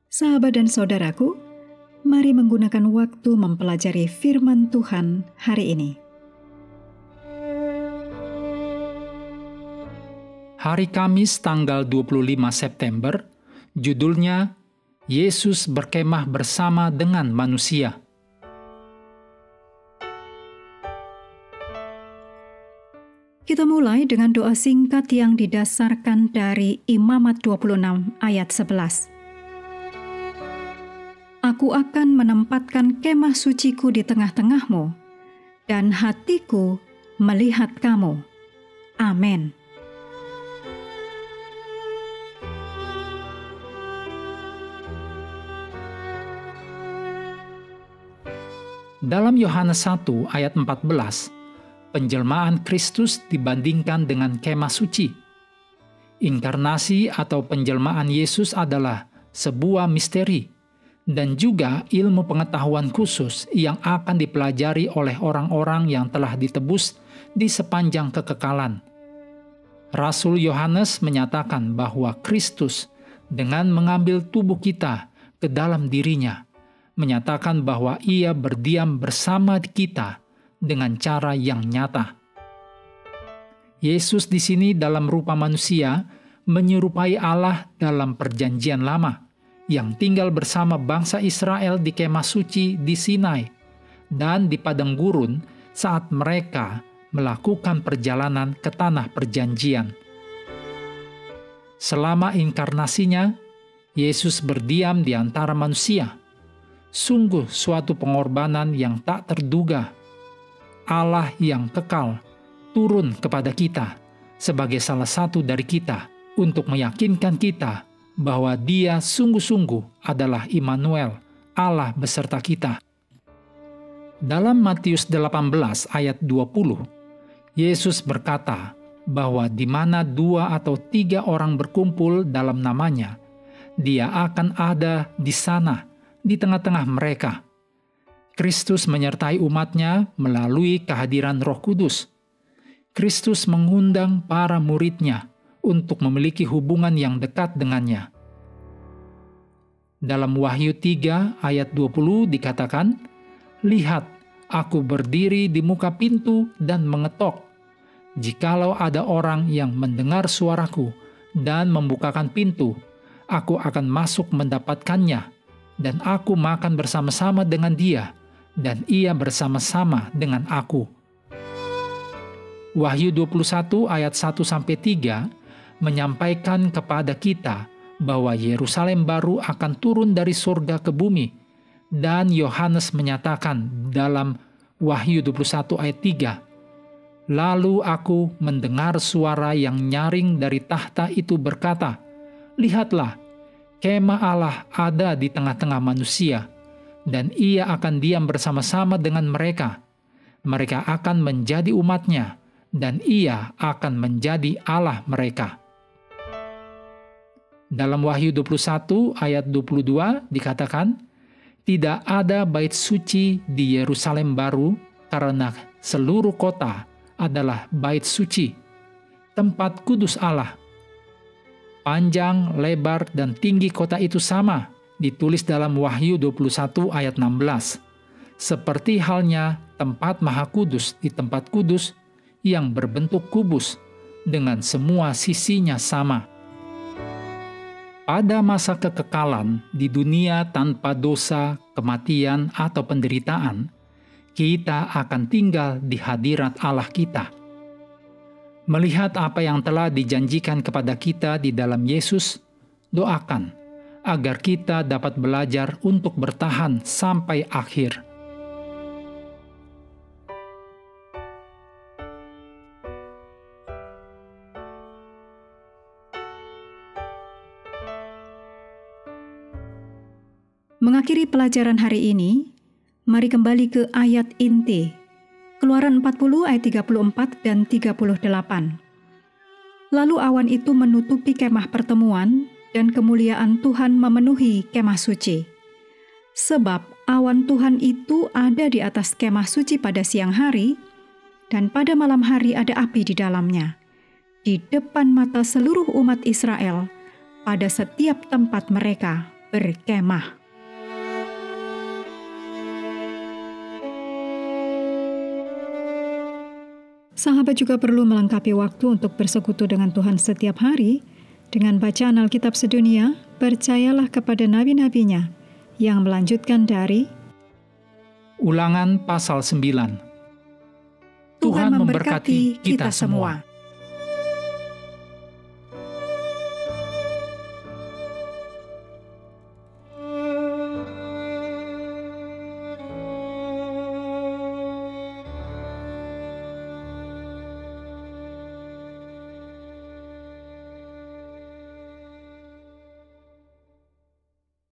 Sahabat dan saudaraku, mari menggunakan waktu mempelajari firman Tuhan hari ini. Hari Kamis tanggal 25 September, judulnya Yesus berkemah bersama dengan manusia. Kita mulai dengan doa singkat yang didasarkan dari Imamat 26 ayat 11. Aku akan menempatkan kemah suciku di tengah-tengahmu, dan hatiku melihat kamu. Amin. Dalam Yohanes 1 ayat 14, penjelmaan Kristus dibandingkan dengan kemah suci. Inkarnasi atau penjelmaan Yesus adalah sebuah misteri dan juga ilmu pengetahuan khusus yang akan dipelajari oleh orang-orang yang telah ditebus di sepanjang kekekalan. Rasul Yohanes menyatakan bahwa Kristus dengan mengambil tubuh kita ke dalam dirinya, menyatakan bahwa Ia berdiam bersama kita dengan cara yang nyata. Yesus di sini dalam rupa manusia menyerupai Allah dalam Perjanjian Lama yang tinggal bersama bangsa Israel di kemah suci di Sinai dan di padang gurun saat mereka melakukan perjalanan ke tanah perjanjian. Selama inkarnasinya, Yesus berdiam di antara manusia. Sungguh suatu pengorbanan yang tak terduga. Allah yang kekal turun kepada kita sebagai salah satu dari kita untuk meyakinkan kita bahwa Dia sungguh-sungguh adalah Immanuel, Allah beserta kita. Dalam Matius 18 ayat 20, Yesus berkata bahwa di mana 2 atau 3 orang berkumpul dalam nama-Nya, Dia akan ada di sana, di tengah-tengah mereka. Kristus menyertai umat-Nya melalui kehadiran Roh Kudus. Kristus mengundang para murid-Nya untuk memiliki hubungan yang dekat dengannya. Dalam Wahyu 3 ayat 20 dikatakan, "Lihat, aku berdiri di muka pintu dan mengetok. Jikalau ada orang yang mendengar suaraku dan membukakan pintu, aku akan masuk mendapatkannya, dan aku makan bersama-sama dengan dia, dan ia bersama-sama dengan aku." Wahyu 21 ayat 1-3 menyampaikan kepada kita bahwa Yerusalem baru akan turun dari surga ke bumi, dan Yohanes menyatakan dalam Wahyu 21 ayat 3, "Lalu aku mendengar suara yang nyaring dari tahta itu berkata, Lihatlah, kemah Allah ada di tengah-tengah manusia, dan Ia akan diam bersama-sama dengan mereka. Mereka akan menjadi umat-Nya, dan Ia akan menjadi Allah mereka." Dalam Wahyu 21 ayat 22 dikatakan, "Tidak ada bait suci di Yerusalem baru, karena seluruh kota adalah bait suci, tempat kudus Allah. Panjang, lebar, dan tinggi kota itu sama," ditulis dalam Wahyu 21 ayat 16. "Seperti halnya tempat maha kudus di tempat kudus yang berbentuk kubus, dengan semua sisinya sama." Pada masa kekekalan di dunia tanpa dosa, kematian, atau penderitaan, kita akan tinggal di hadirat Allah kita. Melihat apa yang telah dijanjikan kepada kita di dalam Yesus, doakan agar kita dapat belajar untuk bertahan sampai akhir. Mengakhiri pelajaran hari ini, mari kembali ke ayat inti, Keluaran 40 ayat 34 dan 38. "Lalu awan itu menutupi kemah pertemuan, dan kemuliaan Tuhan memenuhi kemah suci. Sebab awan Tuhan itu ada di atas kemah suci pada siang hari, dan pada malam hari ada api di dalamnya, di depan mata seluruh umat Israel, pada setiap tempat mereka berkemah. Sahabat juga perlu melengkapi waktu untuk bersekutu dengan Tuhan setiap hari dengan bacaan Alkitab sedunia. Percayalah kepada nabi-nabinya yang melanjutkan dari Ulangan pasal 9. Tuhan memberkati kita semua.